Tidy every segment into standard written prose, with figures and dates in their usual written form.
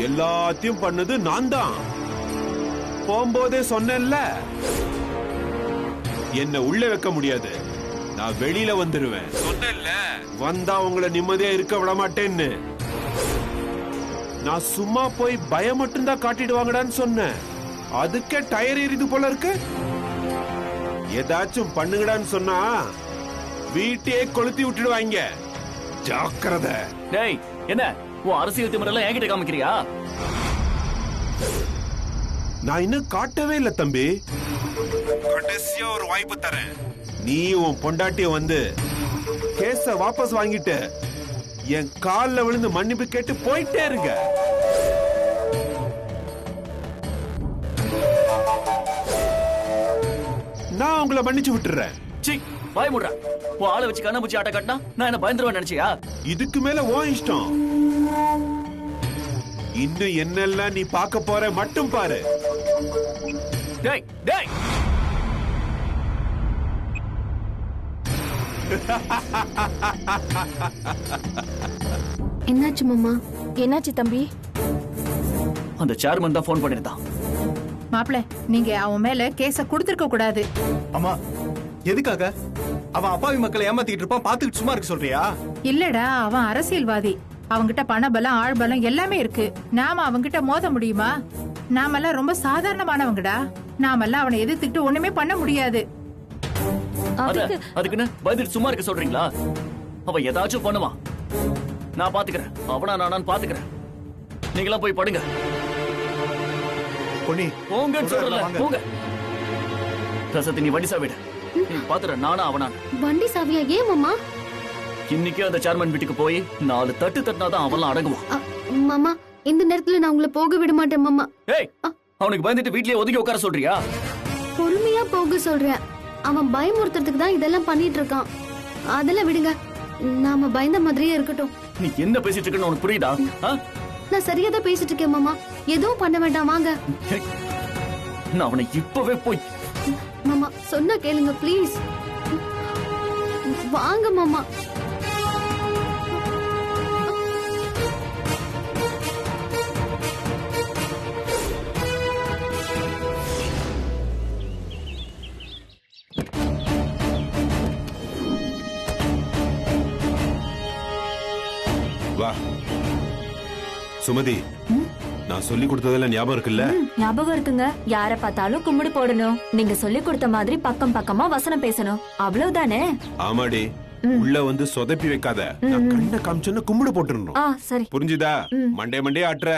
எல்லாத்தையும் பண்ணது நான் தான். போகும்போதே சொன்னேன்ல, என்ன உள்ள வைக்க முடியாது, நான் வெளியில வந்துருவேன். சொன்னேன்ல, வந்தா உங்களை நிம்மதியா இருக்க விட மாட்டேன்னு. நான் சும்மா போய் பயம் மட்டும்தான் காட்டிடுவாங்கடான்னு சொன்னேன். அதுக்கே டயர் எரிது போல இருக்கு. ஏதாச்சும் பண்ணுங்கடான்னு சொன்னா வீட்டையே கொளுத்தி விட்டுடுவாங்க. ஜாக்கிரதை. டேய், என்ன உன் அரசியல் திமிரெல்லாம் என்கிட்ட காமிக்கிறியா? நான் இன்னும் காட்டவே இல்ல தம்பி. கடைசியா ஒரு வாய்ப்பு தரேன். நீ உன் பொண்டாட்டிய வந்து கேஸ வாபஸ் வாங்கிட்டு என் கால்ல விழுந்து மன்னிப்பு கேட்டு போயிட்டே இருங்க. நான் உங்களை மன்னிச்சு விட்டுறேன். சீ, வாய் மூடுறா. உன் ஆளை வச்சு கண்ண பூச்சி ஆட்ட கட்டினா நான் என்ன பயந்துருவேன் நினைச்சியா? இதுக்கு மேல ஓ இஷ்டம். இன்னும் என்னெல்லாம் நீ பார்க்க போற மட்டும் பாரு. டேய் டேய், என்னாச்சு மாமா? என்னாச்சு தம்பி? அந்த சேர்மன் தான் போன் பண்ணிருந்தான். மாப்பிள்ள, நீங்க அவன் மேல கேஸ கொடுத்திருக்க கூடாது. அம்மா, எதுக்காக? அவன் அப்பாவி மக்களை ஏமாத்திட்டு இருப்பான், பாத்துக்கிட்டு சும்மா இருக்க சொல்றியா? இல்லடா, அவன் அரசியல்வாதி. அவங்கிட்ட பணபலம், ஆள்பலம் எல்லாமே இருக்கு. நாம அவங்கிட்ட மோத முடியுமா? நாமெல்லாம் ரொம்ப சாதாரணமானவங்கடா. நாமெல்லாம் அவனை எதிர்த்துக்கிட்டு ஒண்ணுமே பண்ண முடியாது. அதுக்குன்னு பயந்துட்டு சும்மா இருக்க சொல்றீங்களா? அவன் ஏதாச்சும் பண்ணுவான், நான் பாத்துக்கிறேன். அவனா நானான்னு பாத்துக்கிறேன். நீங்களாம் போய் படுங்க. பொன்னி, போங்கன்னு சொல்றல, போங்க. ரசத்தி, நீ வண்டி சாவிட. நீ பாத்துற, நானா அவனா? வண்டி சாவியா? ஏன் மாமா? இன்னைக்கு அந்த சேர்மன் வீட்டுக்கு போய் 4 தட்டு தட்டினாதான் அவன்லாம் அடங்குவான். மாமா, இந்த நேரத்துல நான் உங்களை போக விட மாட்டேன் மாமா. ஏய், அவனுக்கு பயந்துட்டு வீட்லயே ஒதுங்கி உட்கார சொல்றியா? பொறுமையா போக சொல்றேன். அவன் பயமுறுத்துறதுக்கு தான் இதெல்லாம் பண்ணிட்டு இருக்கான். அதெல்லாம் விடுங்க, நாம பயந்த மாதிரியே இருக்கட்டும். நீ என்ன பேசிட்டு இருக்கன்னு உனக்கு புரியுதா? நான் சரியா தான் பேசிட்டு இருக்கேன் மாமா. எதுவும் பண்ண வேண்டாம், வாங்க. நான் அவனை இப்பவே போய். மாமா சொன்னா கேளுங்க ப்ளீஸ். வாங்க மாமா. வா சுமதி, நான் சொல்லி கொடுத்ததெல்லாம் ஞாபகம் இருக்குல்ல? ஞாபகம் இருக்குங்க. யார பார்த்தாலும் கும்பிடு போடணும். நீங்க சொல்லி கொடுத்த மாதிரி பக்கம் பக்கமா வசனம் பேசணும். அவ்வளவுதானே? ஆமாடி. உள்ள வந்து சொதப்பி வைக்காத. நான் கண்ண காமிச்சோன்னு கும்பிடு போட்டுறணும். சரி. புரிஞ்சுதா? மண்டே மண்டே ஆட்டுற.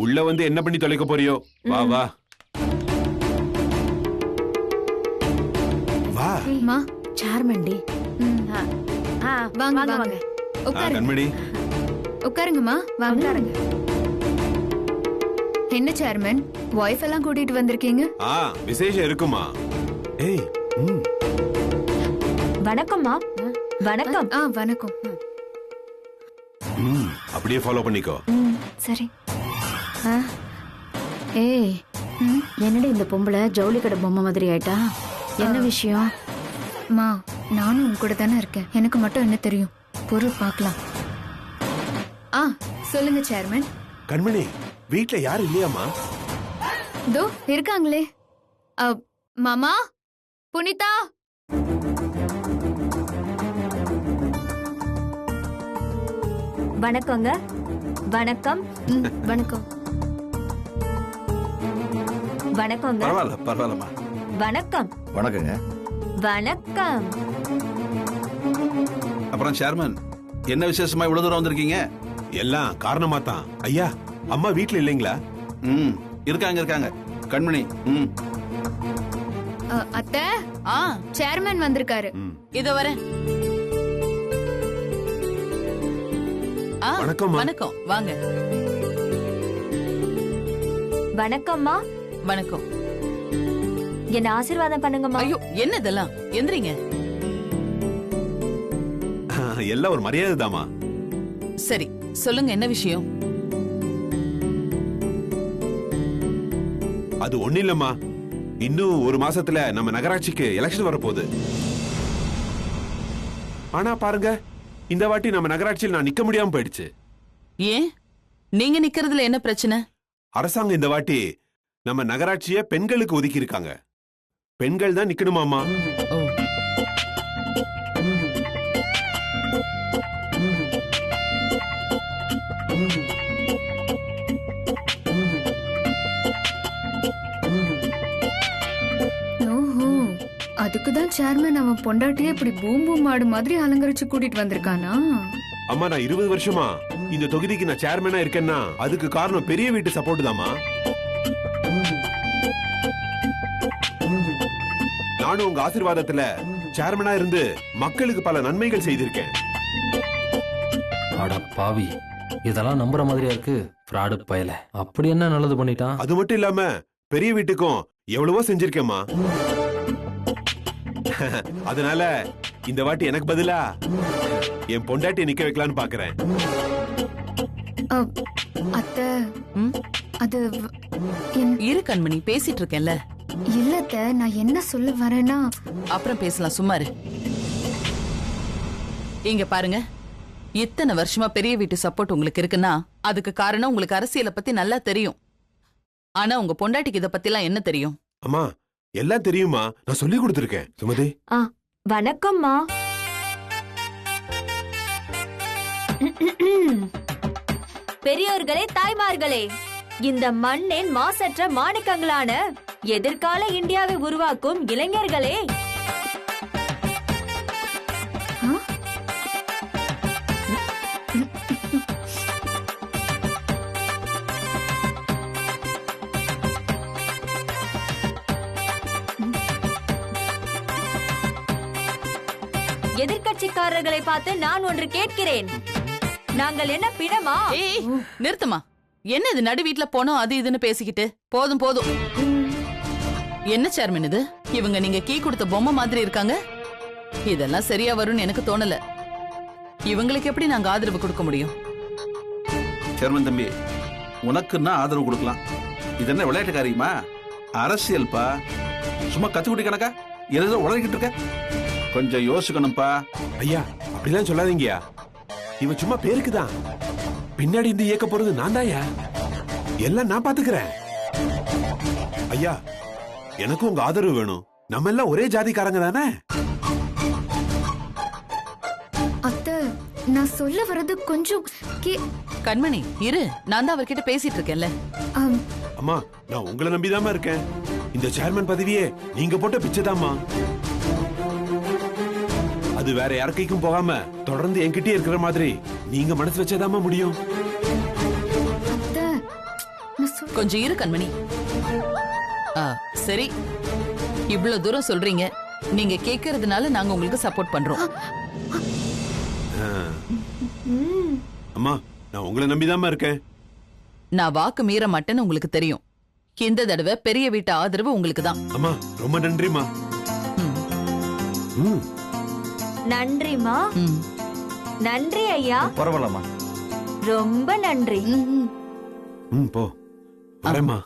உள்ள வந்து என்ன பண்ணி தொலைக்க போறியோ? வா வா வா. மா, சேர்மன்டி. வாங்க வாங்க. கண்மணி, உட்காருங்கம்மா. வாங்க. என்ன சேர்மன், வைஃப் எல்லாம் கூட்டிட்டு வந்திருக்கீங்க? விசேஷம் இருக்குமா? ஏய், வணக்கம்மா. வணக்கம். வணக்கம். அப்படியே ஃபாலோ பண்ணிக்கோ. சரி. ஏய், என்னடி இந்த பொம்பளை ஜவுளி கடை பொம்மை மாதிரி ஆயிட்டா? என்ன விஷயம்? மா, நானும் உன் கூட தானே இருக்கேன். எனக்கு மட்டும் என்ன தெரியும்? பொருள் பார்க்கலாம். சொல்லுங்க சேர்மன். கண்மணி, வீட்ல யாரும் இல்லையாமா? தோ இருக்காங்களே. மாமா, புனிதா. வணக்கங்க. வணக்கம். வணக்கம். வணக்கங்க. பரவாயில்ல பரவாயில்லம்மா. வணக்கம். வணக்கங்க. வணக்கம். அப்புறம் சேர்மன், என்ன விசேஷமா இவ்வளவு தூரம் வந்திருக்கீங்க? எல்லாம் காரணமா தான். ஐயா, அம்மா வீட்ல இல்லைங்களா? இருக்காங்க இருக்காங்க. கண்மணி. அத்தை, சேர்மன் வந்திருக்காரு. இதோ வரேன். வணக்கம். வணக்கம், வாங்க. வணக்கம்மா. வணக்கம். என்ன ஆசீர்வாதம் பண்ணுங்கம்மா. ஐயோ, என்ன இதெல்லாம்? எந்திரிங்க. எல்லாம் ஒரு மரியாதை தாமா. சரி, சொல்லுங்க, என்ன விஷயம்? அது ஒண்ணு இல்லம்மா. இன்னும் ஒரு மாசத்துல நம்ம நகராட்சிக்கு எலெக்ஷன் வரப்போகுது. ஆனா பாருங்க, இந்த வாட்டி நம்ம நகராட்சியில் நான் நிக்க முடியாம போயிடுச்சு. ஏன்? நீங்க நிக்கிறதுல என்ன பிரச்சனை? அரசாங்கம் இந்த வாட்டி நம்ம நகராட்சிய பெண்களுக்கு ஒதுக்கி இருக்காங்க. பெண்கள் தான் நிக்கணுமாமா. ஓ, ஓஹோ, அதுக்குதான் சேர்மன் அவன் பொண்டாட்டியே இப்படி பூம் பூம் மாடு மாதிரி அலங்கரிச்சு கூட்டிட்டு வந்திருக்கானா? அம்மா நான் 20 வருஷமா இந்த தொகுதிக்கு நான் சேர்மனா இருக்கேன்னா அதுக்கு காரணம் பெரிய வீட்டு சப்போர்ட் தாமா. நானும் உங்க ஆசீர்வாதத்துல சேர்மனா இருந்து மக்களுக்கு பல நன்மைகள் செய்திருக்கேன். அட பாவி, இதெல்லாம் நம்புற மாதிரியா இருக்கு. ஃப்ராடு பயல. அப்படி என்ன நல்லது பண்ணிட்டான்? அது மட்டும் இல்லாம பெரிய வீட்டுக்கும் எவ்வளவோ செஞ்சிருக்கேம்மா. அதனால இந்த வாட்டி எனக்கு பதிலா என் பொண்டாட்டி நிக்க வைக்கலான்னு பாக்குறேன். அத்தை, ம்? அது இரு கண்மணி, பேசிட்டு இருக்கேன்ல. இல்லத்த, நான் என்ன சொல்ல வரேன்னா, அப்புறம் பேசலாம், சும்மா இரு. இங்க பாருங்க, இத்தனை வருஷமா பெரிய வீட்டு சப்போர்ட் உங்களுக்கு இருக்குன்னா அதுக்கு காரணம் உங்களுக்கு அரசியலை பத்தி நல்லா தெரியும். ஆனா உங்க பொண்டாட்டிக்கு இத பத்திலாம் என்ன தெரியும்? அம்மா எல்லாம் தெரியுமா, நான் சொல்லி கொடுத்திருக்கேன். சுமதி வணக்கம்மா. பெரியோர்களே, தாய்மார்களே, இந்த மண்ணின் மாசற்ற மாணிக்கங்களான எதிர்கால இந்தியாவை உருவாக்கும் இளைஞர்களே, எதிர்கட்சிக்காரர்களை பார்த்து நான் ஒன்று கேட்கிறேன். நாங்கள் என்ன பிணமா? ஏய், நிறுத்துமா. என்ன இது நடு வீட்ல போனோம் அது இதுன்னு பேசிக்கிட்டு? போதும் போதும். என்ன சேர்மன் இது? இவங்க நீங்க கீ கொடுத்த பொம்மை மாதிரி இருக்காங்க. இதெல்லாம் சரியா வரும்னு எனக்கு தோணல. இவங்களுக்கு எப்படி நாங்க ஆதரவு கொடுக்க முடியும்? சேர்மன் தம்பி, உனக்குன்னா ஆதரவு கொடுக்கலாம். இது என்ன விளையாட்டு காரியமா? அரசியல்பா. சும்மா கத்துக்குட்டி கணக்கா ஏதோ உலகிட்டு இருக்க. கொஞ்சம் யோசிக்கணும்பா. ஐயா அப்படிலாம் சொல்லாதீங்கயா. இவன் சும்மா பேருக்குதான். பின்னாடி இந்த இயக்க போறது நான் தான்யா. எல்லாம் நான் பாத்துக்கிறேன். ஐயா எனக்கும் உங்க ஆதரவு வேணும். நம்ம எல்லாம் ஒரே ஜாதிக்காரங்க தானே. அத்தை, நான் சொல்ல வர்றது கொஞ்சம் கண்மணி இரு, நான் தான் அவர்கிட்ட பேசிட்டு இருக்கேன்ல. அம்மா நான் உங்களை நம்பிதாமா இருக்கேன். இந்த சேர்மன் பதவியே நீங்க போட்ட பிச்சைதாம்மா. அது வேற யாருக்கைக்கும் போகாம தொடர்ந்து என்கிட்டயே இருக்கிற மாதிரி நீங்க மனசு வச்சதாமா முடியும். கொஞ்சம் இரு கண்மணி. சரி, இவ்வளவு தூரம் சொல்றீங்க. நீங்க கேக்குறதுனால நாங்க உங்களுக்கு சப்போர்ட் பண்றோம். அம்மா நான் உங்களை நம்பிதாமா இருக்கேன். நான் வாக்கு மீற மாட்டேன்னு உங்களுக்கு தெரியும். இந்த தடவை பெரிய வீட்டு ஆதரவு உங்களுக்கு தான். அம்மா ரொம்ப நன்றிமா. நன்றிமா. நன்றி ஐயா. பரவாயில்லம்மா. ரொம்ப நன்றி. போ வரேம்மா.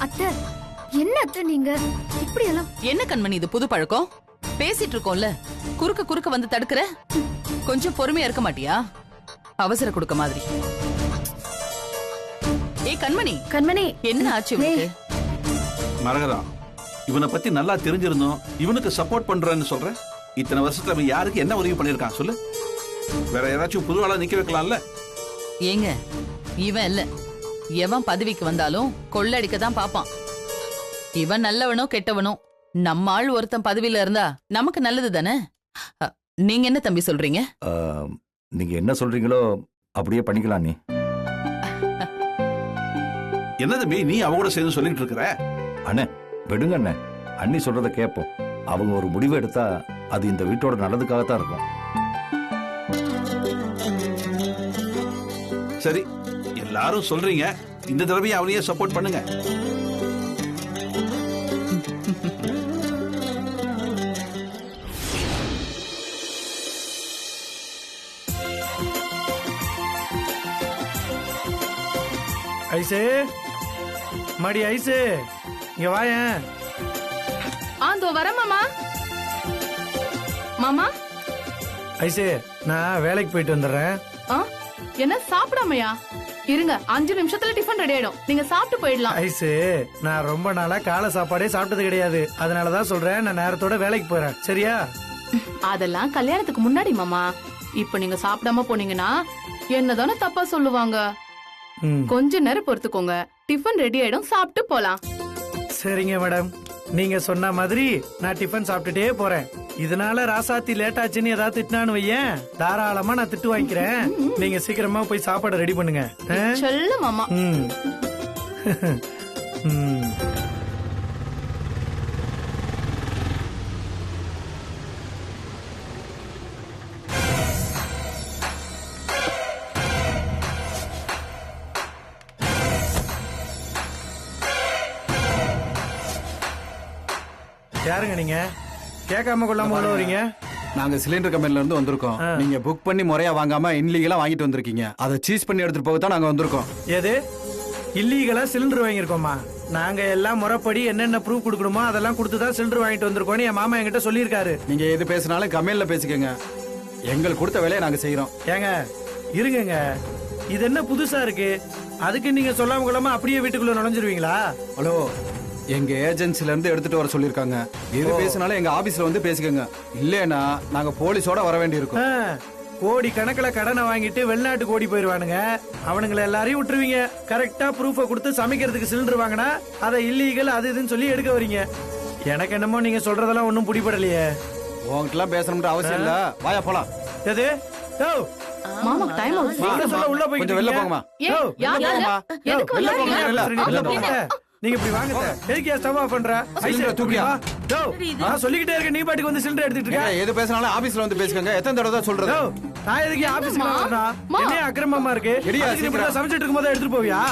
அத்தை, என்ன அத்தை நீங்க இப்படி எல்லாம்? என்ன கண்மணி இது புது பழக்கம்? பேசிட்டு இருக்கோம்ல, குறுக்க குறுக்க வந்து தடுக்கிற. கொஞ்சம் பொறுமையா இருக்க மாட்டியா? அவசர கொடுக்க மாதிரி. ஏய் கண்மணி, கண்மணி என்ன ஆச்சு உனக்கு? மரகதம், இவனை பத்தி நல்லா தெரிஞ்சிருந்தோம். இவனுக்கு சப்போர்ட் பண்றேன்னு சொல்ற. இத்தனை வருஷத்துல அவன் யாருக்கு என்ன உதவி பண்ணிருக்கான் சொல்லு. வேற யாராச்சும் புதுவாளா நிக்க வைக்கலாம்ல. ஏங்க, இவன் இல்ல, எவன் பதவிக்கு வந்தாலும் கொள்ளடிக்க தான் பாப்பான். இவன் நல்லவனோ கெட்டவனோ, நம்ம ஆள் ஒருத்தன் பதவியில இருந்தா நமக்கு நல்லது தானே. நீங்க என்ன தம்பி சொல்றீங்க? நீங்க என்ன சொல்றீங்களோ அப்படியே பண்ணிக்கலாம். நீ என்ன தம்பி நீ அவ கூட சேர்ந்து சொல்லிட்டு இருக்கிற? அண்ணே விடுங்க அண்ணே, அண்ணி சொல்றத கேட்போம். அவங்க ஒரு முடிவு எடுத்தா அது இந்த வீட்டோட நல்லதுக்காகத்தான் இருக்கும். சரி, எல்லாரும் சொல்றீங்க, இந்த தடவையும் அவனையே சப்போர்ட் பண்ணுங்க. ஐசே, மடி ஐசே, இங்க வாயேன். ஆந்தோ வர மாமா. மாமா ஐசே, நான் வேலைக்கு போயிட்டு வந்துடுறேன். என்ன சாப்பிடாமையா? இருங்க, 5 நிமிஷத்துல டிஃபன் ரெடி ஆயிடும். நீங்க சாப்பிட்டு போயிடலாம். ஐசு, நான் ரொம்ப நாளா காலை சாப்பாடே சாப்பிட்டது கிடையாது. அதனாலதான் சொல்றேன், நான் நேரத்தோட வேலைக்கு போறேன். சரியா? அதெல்லாம் கல்யாணத்துக்கு முன்னாடி மாமா. இப்ப நீங்க சாப்பிடாம போனீங்கன்னா என்னதானே தப்பா சொல்லுவாங்க. கொஞ்ச நேரம் பொறுத்துக்கோங்க, டிஃபன் ரெடி ஆயிடும், சாப்பிட்டு போலாம். சரிங்க மேடம், நீங்க சொன்ன மாதிரி நான் டிஃபன் சாப்பிட்டுட்டே போறேன். இதனால ராசாத்தி லேட் ஆச்சுன்னு ஏதாவது திட்டினான்னு வையேன், தாராளமா நான் திட்டு வாங்கிக்கிறேன். நீங்க சீக்கிரமா போய் சாப்பாடு ரெடி பண்ணுங்க. சொல்ல மாமா. யாருங்க நீங்க? கேட்காம கொள்ளாம உள்ள வரீங்க? நாங்க சிலிண்டர் கம்பெனில இருந்து வந்திருக்கோம். நீங்க புக் பண்ணி முறையா வாங்காம இன்லீகலா வாங்கிட்டு வந்திருக்கீங்க. அதை சீஸ் பண்ணி எடுத்துட்டு போக தான் நாங்க வந்திருக்கோம். எது இல்லீகலா சிலிண்டர் வாங்கியிருக்கோமா? நாங்க எல்லாம் முறைப்படி என்னென்ன ப்ரூஃப் கொடுக்கணுமோ அதெல்லாம் கொடுத்துதான் சிலிண்டர் வாங்கிட்டு வந்திருக்கோம். என் மாமா என்கிட்ட சொல்லியிருக்காரு. நீங்க எது பேசினாலும் கம்பெனில பேசிக்கங்க, எங்களுக்கு கொடுத்த வேலையை நாங்க செய்யறோம். ஏங்க இருங்க, இது என்ன புதுசா இருக்கு? அதுக்கு நீங்க சொல்லாம கொள்ளாம அப்படியே வீட்டுக்குள்ள நுழைஞ்சிருவீங்களா? ஹலோ, எங்க ஏஜென்சில இருந்து எடுத்துட்டு வர சொல்லிருக்காங்க. எது பேசினாலும் எங்க ஆபீஸ்ல வந்து பேசிக்கங்க, இல்லனா நாங்க போலீஸோட வர வேண்டி இருக்கும். கோடி கணக்குல கடனை வாங்கிட்டு வெளிநாட்டுக்கு ஓடி போயிருவானுங்க. அவனுங்களை எல்லாரையும் விட்டுருவீங்க. கரெக்டா ப்ரூஃப கொடுத்து சமைக்கிறதுக்கு சிலிண்டர் வாங்கினா அதை இல்லீகல் அது இதுன்னு சொல்லி எடுக்க வரீங்க. எனக்கு என்னமோ நீங்க சொல்றதெல்லாம் ஒன்னும் பிடிபடலையே. உங்ககிட்ட எல்லாம் பேசணும்ன்ற அவசியம் இல்ல, வாயா போலாம். எது? மாமா டைம் ஆகுது, உள்ள போய் கொஞ்சம் வெளில போங்கம்மா. நீங்க இப்படி வாங்க. எதுக்கு ஸ்டவ் ஆஃப் பண்ற? சிலிண்டர் தூக்கியா? நான் சொல்லிக்கிட்டே இருக்கேன், நீ பாட்டுக்கு வந்து சிலிண்டர் எடுத்துட்டு இருக்க. எது பேசினாலும் ஆபீஸ்ல வந்து பேசுங்க. எத்தனை தடவை தான் சொல்றது? நான் எதுக்கு ஆபீஸ்க்கு வரணும்? என்ன அக்கிரமமா இருக்கு? இப்படி சமைச்சிட்டு இருக்கும்போது எடுத்துட்டு போவியா?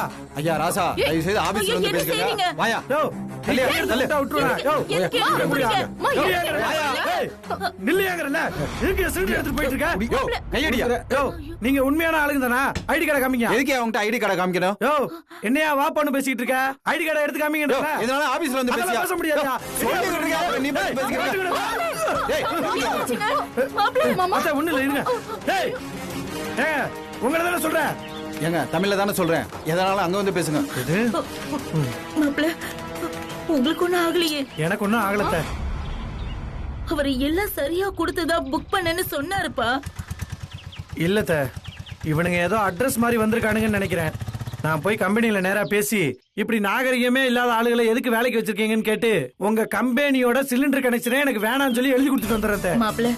ஐயா ராசா, தயவு செய்து ஆபீஸ்ல வந்து பேசுங்க. வாயா. நீங்க உண்மையான ஆளுங்க தானா? ஐடி கார்டு காமிங்க. எதுக்கு அவங்ககிட்ட ஐடி கார்டு காமிக்கணும்? என்னையா வாப்பான்னு பேசிட்டு இருக்க? ஐடி கார்டு எடுத்து காமிங்க. இதனால ஆபீஸ்ல வந்து பேச முடியாதா? நீ பேசிக்கிறீங்க. உங்களை தானே சொல்றேன். ஏங்க தமிழ்ல தானே சொல்றேன், எதனால அங்க வந்து பேசுங்க. உங்களுக்கு ஒண்ணும் ஆகலையே? எனக்கு ஒண்ணும் ஆகலத்த. அவர் எல்லாம் சரியா கொடுத்துதான் புக் பண்ணேன்னு சொன்னாருப்பா. இல்லத்த, இவனுங்க ஏதோ அட்ரஸ் மாதிரி வந்திருக்கானுங்கன்னு நினைக்கிறேன். நான் போய் கம்பெனில நேரா பேசி இப்படி நாகரிகமே இல்லாத ஆளுகளை எதுக்கு வேலைக்கு வச்சிருக்கீங்கன்னு கேட்டு உங்க கம்பெனியோட சிலிண்டர் கனெக்ஷனே எனக்கு வேணாம்னு சொல்லி எழுதி கொடுத்துட்டு வந்துடுறேன். மாப்பிள்ள,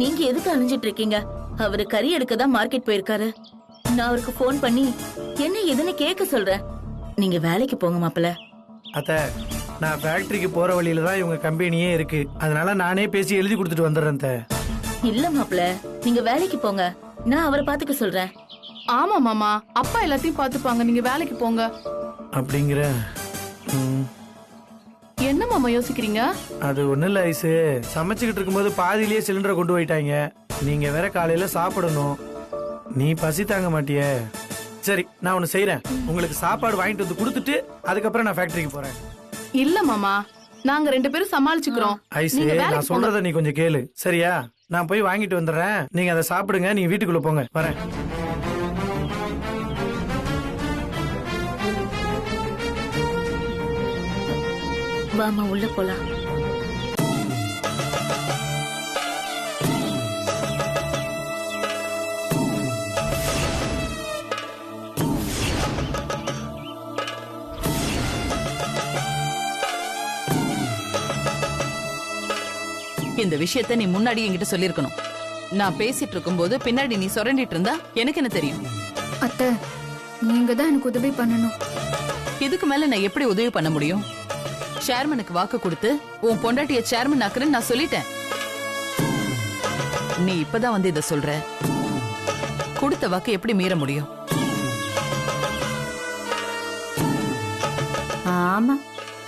நீங்க எதுக்கு அணிஞ்சிட்டு இருக்கீங்க? அவரு கறி எடுக்க தான் மார்க்கெட் போயிருக்காரு. நான் அவருக்கு போன் பண்ணி என்ன எதுன்னு கேட்க சொல்றேன். நீங்க வேலைக்கு போங்க மாப்பிள்ள. அத்த, நான் ஃபேக்டரிக்கு போற வழியில தான் இவங்க கம்பெனியே இருக்கு. அதனால நானே பேசி எழுதி கொடுத்துட்டு வந்துடுறேன். இல்ல மாப்பிள்ள, நீங்க வேலைக்கு போங்க, நான் அவரை பாத்துக்க சொல்றேன். ஆமா மாமா, அப்பா எல்லாத்தையும் பாத்துப்பாங்க, நீங்க வேலைக்கு போங்க. அப்படிங்கிற என்ன மாமா யோசிக்கிறீங்க? அது ஒண்ணு இல்ல ஐசு, சமைச்சுக்கிட்டு இருக்கும்போது பாதியிலேயே சிலிண்டரை கொண்டு போயிட்டாங்க. நீங்க வேற காலையில சாப்பிடணும், நீ பசி தாங்க மாட்டிய. சரி, நான் ஒண்ணு செய்யறேன், உங்களுக்கு சாப்பாடு வாங்கிட்டு வந்து கொடுத்துட்டு அதுக்கப்புறம் நான் ஃபேக்டரிக்கு போறேன். இல்ல மாமா, நாங்க 2 பேரும் சமாளிச்சுக்கிறோம். ஐசு, நான் சொல்றத நீ கொஞ்சம் கேளு, சரியா? நான் போய் வாங்கிட்டு வந்துடுறேன், நீங்க அதை சாப்பிடுங்க, நீங்க வீட்டுக்குள்ள போங்க, வரேன். வாமா, உள்ள போலாம். இந்த விஷயத்தை நீ முன்னாடி என்கிட்ட சொல்லிருக்கணும். நான் பேசிட்டு இருக்கும்போது பின்னாடி நீ சொரண்டிட்டு இருந்தா எனக்கு என்ன தெரியும்? அத்தை, நீங்க தான் எனக்கு உதவி பண்ணணும். இதுக்கு மேல நான் எப்படி உதவி பண்ண முடியும்? சேர்மனுக்கு வாக்கு கொடுத்து உன் பொண்டாட்டிய சேர்மன் ஆக்குறேன்னு நான் சொல்லிட்டேன். நீ இப்பதான் வந்து இத சொல்ற. கொடுத்த வாக்கு எப்படி மீற முடியும்? ஆமா,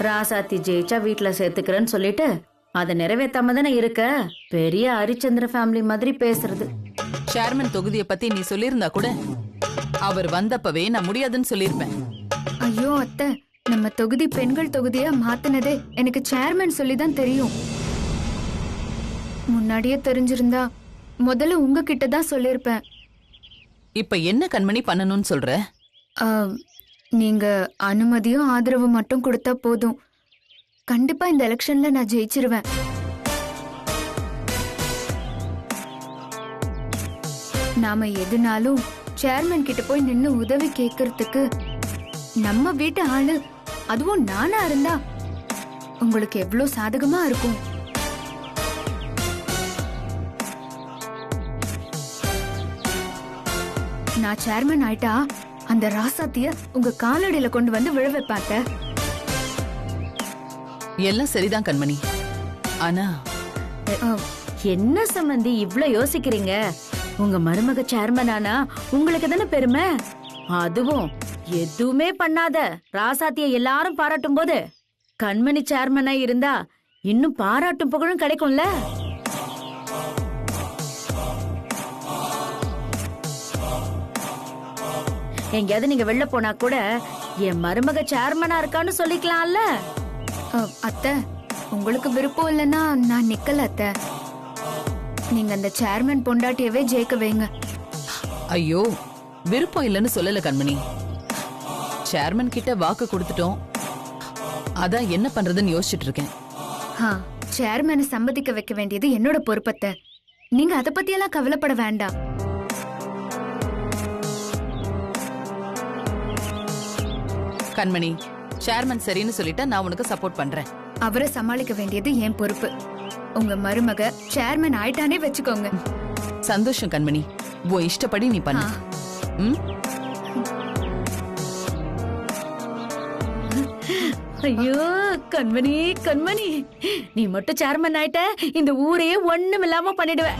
ராசாத்தி ஜெயிச்சா வீட்டுல சேர்த்துக்கிறேன்னு சொல்லிட்டு அதை நிறைவேற்றாம தானே இருக்க. பெரிய ஹரிச்சந்திர ஃபேமிலி மாதிரி பேசுறது. சேர்மன் தொகுதியை பத்தி நீ சொல்லியிருந்தா கூட அவர் வந்தப்பவே நான் முடியாதுன்னு சொல்லியிருப்பேன். ஐயோ அத்தை, நம்ம தொகுதி பெண்கள் தொகுதியா மாத்தினதே எனக்கு சேர்மன் சொல்லிதான் தெரியும். முன்னாடியே தெரிஞ்சிருந்தா முதல்ல உங்ககிட்ட தான் சொல்லிருப்பேன். இப்ப என்ன கண்மணி பண்ணணும்னு சொல்ற? நீங்க அனுமதியும் ஆதரவு மட்டும் கொடுத்தா போதும். கண்டிப்பா இந்த எலெக்ஷன்ல நான் ஜெயிச்சிருவேன். நாம எதுனாலும் சேர்மன் கிட்ட போய் நின்னு உதவி கேட்கறதுக்கு நம்ம வீட்டு ஆளு, அதுவும் நானா இருந்தா உங்களுக்கு எவ்வளவு சாதகமா இருக்கும். நான் சேர்மன் ஆயிட்டா அந்த ராசாத்திய உங்க காலடியில கொண்டு வந்து விழ வைப்பாட்ட. எல்லாம் சரிதான் கண்மணி. ஆனா என்ன சம்பந்தி இவ்ளோ யோசிக்கிறீங்க? உங்க மருமக சேர்மன் ஆனா உங்களுக்கு தானே பெருமை. அதுவும் எதுவுமே பண்ணாத ராசாத்திய எல்லாரும் பாராட்டும் போது கண்மணி சேர்மனா இருந்தா இன்னும் பாராட்டும் புகழும் கிடைக்கும்ல. எங்கேயாவது நீங்க வெளில போனா கூட என் மருமக சேர்மனா இருக்கான்னு சொல்லிக்கலாம்ல. அத்தை, உங்களுக்கு விருப்பம் இல்லைன்னா நான் நிக்கல அத்தை. நீங்க அந்த சேர்மன் பொண்டாட்டியவே ஜெயிக்க வைங்க. ஐயோ, விருப்பம் இல்லைன்னு சொல்லல கண்மணி. சேர்மன் கிட்ட வாக்கு கொடுத்துட்டோம். அதான் என்ன பண்றதுன்னு யோசிச்சுட்டு இருக்கேன். சேர்மனை சம்மதிக்க வைக்க வேண்டியது என்னோட பொறுப்பத்தை. நீங்க அதை பத்தி எல்லாம் கவலைப்பட வேண்டாம். கண்மணி, சேர்மன் சரின்னு சொல்லிட்டா நான் உனக்கு சப்போர்ட் பண்றேன். அவரை சமாளிக்க வேண்டியது என் பொறுப்பு. உங்க மருமக சேர்மன் ஆயிட்டானே வச்சுக்கோங்க. சந்தோஷம் கண்மணி, உன் இஷ்டப்படி நீ பண்ணு. ஐயோ கண்மணி, கண்மணி, நீ மட்டும் சேர்மன் ஆயிட்ட இந்த ஊரையே ஒண்ணும் இல்லாம பண்ணிடுவேன்.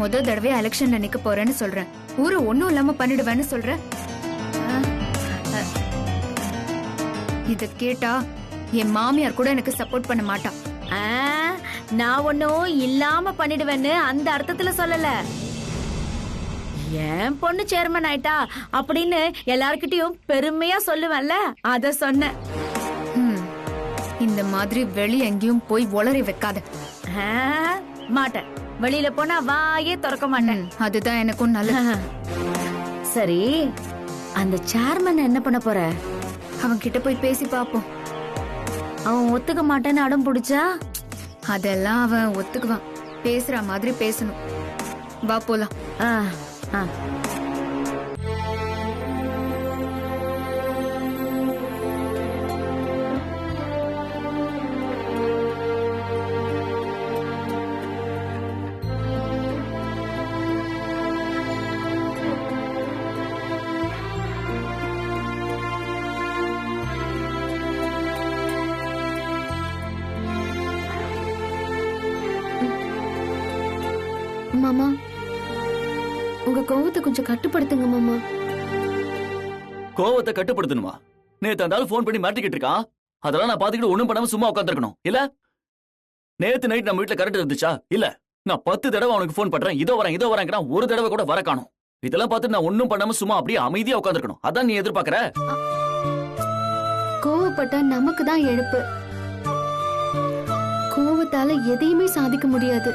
முதல் தடவை எலெக்ஷன்ல நிக்க போறேன்னு சொல்றேன். ஊரை ஒண்ணும் இல்லாம பண்ணிடுவேன்னு சொல்றேன். இத கேட்டா என் மாமியார் கூட எனக்கு சப்போர்ட் பண்ண மாட்டான். நான் ஒன்னும் இல்லாம பண்ணிடுவேன்னு அந்த அர்த்தத்துல சொல்லல. என் பொண்ணு சேர்மன் ஆயிட்டா அப்படின்னு எல்லார்கிட்டயும் பெருமையா சொல்லுவேன்ல, அத சொன்ன. இந்த மாதிரி வெளிய எங்கேயும் போய் உளறி வைக்காத. மாட்டேன். வெளியில போனா வாயே திறக்க மாட்டேன். அதுதான் எனக்கும் நல்லது. சரி, அந்த சேர்மன் என்ன பண்ண போற? அவன் கிட்ட போய் பேசி பாப்போம். அவன் ஒத்துக்க மாட்டேன்னு அடம் பிடிச்சா அதெல்லாம் அவன் ஒத்துக்குவான். பேசுற மாதிரி பேசணும். வா போலாம். மாமா, உங்க கோவத்தை கொஞ்சம் கட்டுப்படுத்துங்க மாமா. கோவத்தை கட்டுப்படுத்தணுமா? நேத்து அந்த ஆள் போன் பண்ணி மாட்டிக்கிட்டு இருக்கான். அதெல்லாம் நான் பாத்துக்கிட்டு ஒண்ணும் பண்ணாம சும்மா உட்காந்துருக்கணும் இல்ல? நேத்து நைட் நம்ம வீட்டுல கரெக்ட் இருந்துச்சா? இல்ல, நான் 10 தடவை அவனுக்கு போன் பண்றேன். இதோ வரேன் ஒரு தடவை கூட வர காணும். இதெல்லாம் பார்த்து நான் ஒண்ணும் பண்ணாம சும்மா அப்படியே அமைதியா உட்காந்துருக்கணும். அதான் நீ எதிர்பார்க்கற? கோவப்பட்டா நமக்கு தான் இழப்பு. கோவத்தால எதையுமே சாதிக்க முடியாது.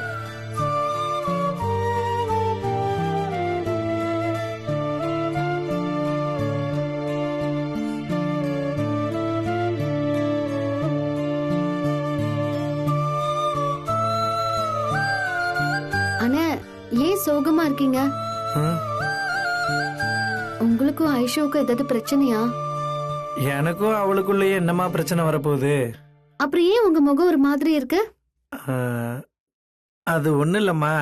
ஏன் சோகமா இருக்கீங்க? உங்களுக்கும் ஐஷோக்கும் ஏதாவது பிரச்சனையா? எனக்கும் அவளுக்குள்ளேயே என்னமா பிரச்சனை வரப்போகுது? அப்புறம் ஏன் உங்க முகம் ஒரு மாதிரி இருக்கு? அது ஒண்ணு இல்லம்மா,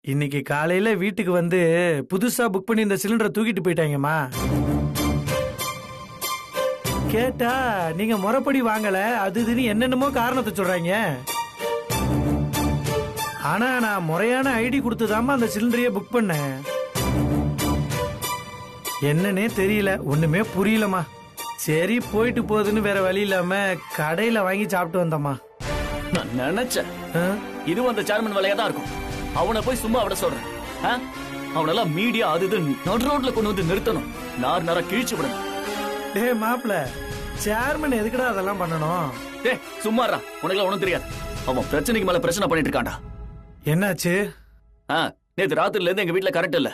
இன்னைக்கு காலையில வீட்டுக்கு வந்து புதுசா புக் பண்ணி இந்த சிலிண்டரை தூக்கிட்டு போயிட்டாங்கம்மா. கேட்டா நீங்க முறைப்படி வாங்கல, அது இதுன்னு என்னென்னமோ காரணத்தை சொல்றாங்க. ஆனா நான் முறையான ஐடி கொடுத்துதாம்மா அந்த சிலிண்டரையே புக் பண்ணேன். என்னன்னே தெரியல, ஒண்ணுமே புரியலமா. சரி போயிட்டு போகுதுன்னு வேற வழி இல்லாம கடையில வாங்கி சாப்பிட்டு வந்தம்மா. நான் நினைச்சேன் இது அந்த சேர்மன் வேலையா தான் இருக்கும். அவனை போய் சும்மா விட சொல்றேன். அவனெல்லாம் மீடியா அது இது நடு ரோட்ல கொண்டு வந்து நிறுத்தணும். நார் கிழிச்சு விடணும். டேய் மாப்ள, சேர்மன் எதுக்குடா அதெல்லாம் பண்ணணும்? டேய் சும்மாறா, உனக்கு ஒண்ணும் தெரியாது. அவன் பிரச்சனைக்கு மேல பிரச்சனை பண்ணிட்டு இருக்கான்டா. என்னாச்சு? நேத்து ராத்திரில இருந்து எங்க வீட்டுல கரெக்ட் இல்ல.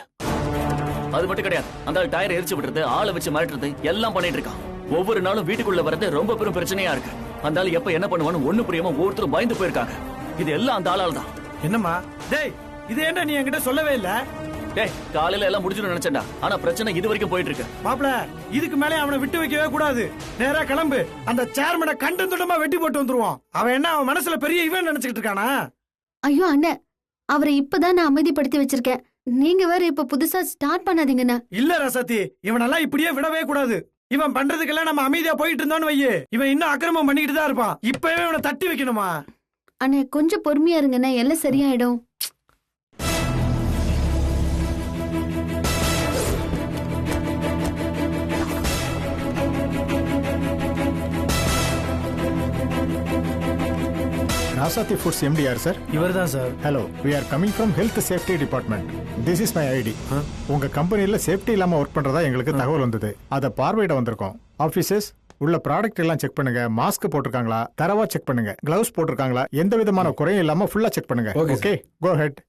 அது மட்டும் கிடையாது, அந்த ஆள் டயர் எரிச்சு விடுறது, ஆளை வச்சு மிரட்டுறது எல்லாம் பண்ணிட்டு இருக்கான். ஒவ்வொரு நாளும் வீட்டுக்குள்ள வரது ரொம்ப பெரும் பிரச்சனையா இருக்கு. அந்த ஆள் எப்ப என்ன பண்ணுவான்னு ஒண்ணு புரியாம ஒவ்வொருத்தரும் பயந்து போயிருக்காங்க. இது எல்லாம் அந்த ஆளால் தான். என்னம்மா டேய், இது ஏன்டா நீ என்கிட்ட சொல்லவே இல்ல? டேய், காலையில எல்லாம் முடிஞ்சுன்னு நினைச்சேன்டா. ஆனா பிரச்சனை இது வரைக்கும் போயிட்டு இருக்கு. மாப்ள, இதுக்கு மேலே அவனை விட்டு வைக்கவே கூடாது. நேரா கிளம்பு. அந்த சேர்மனை கண்டம் துண்டமா வெட்டி போட்டு வந்துருவான். அவன் என்ன அவன் மனசுல பெரிய இவன் நினைச்சுக்கிட்டு இருக்கானா? ஐயோ அண்ணே, அவரை இப்பதான் நான் அமைதிப்படுத்தி வச்சிருக்கேன். நீங்க வேற இப்ப புதுசா ஸ்டார்ட் பண்ணாதீங்கண்ணா. இல்ல ரசத்தி, இவனெல்லாம் இப்படியே விடவே கூடாது. இவன் பண்றதுக்கெல்லாம் நம்ம அமைதியா போயிட்டு இருந்தோம்னு வையே, இவன் இன்னும் அக்கிரமம் பண்ணிக்கிட்டு தான் இருப்பான். இப்பவே இவனை தட்டி வைக்கணுமா? அண்ணே கொஞ்சம் பொறுமையா இருங்கண்ணே, எல்லாம் சரியாயிடும். Rasati Foods MD யார் சார்? இவர்தான் sir. Hello, we are coming from health safety department. This is my ID. உங்க கம்பெனில சேஃப்டி இல்லாம ஒர்க் பண்றதா எங்களுக்கு தகவல் வந்தது. அத பார்வையிட வந்திருக்கோம். ஆபீசர்ஸ் உள்ள ப்ராடக்ட் எல்லாம் செக் பண்ணுங்க. மாஸ்க் போட்டிருக்காங்களா, தரவா செக் பண்ணுங்க. கிளவுஸ் போட்டிருக்காங்களா, எந்த விதமான குறையும் இல்லாம ஃபுல்லா செக் பண்ணுங்க. ஓகே, கோ ஹெட்.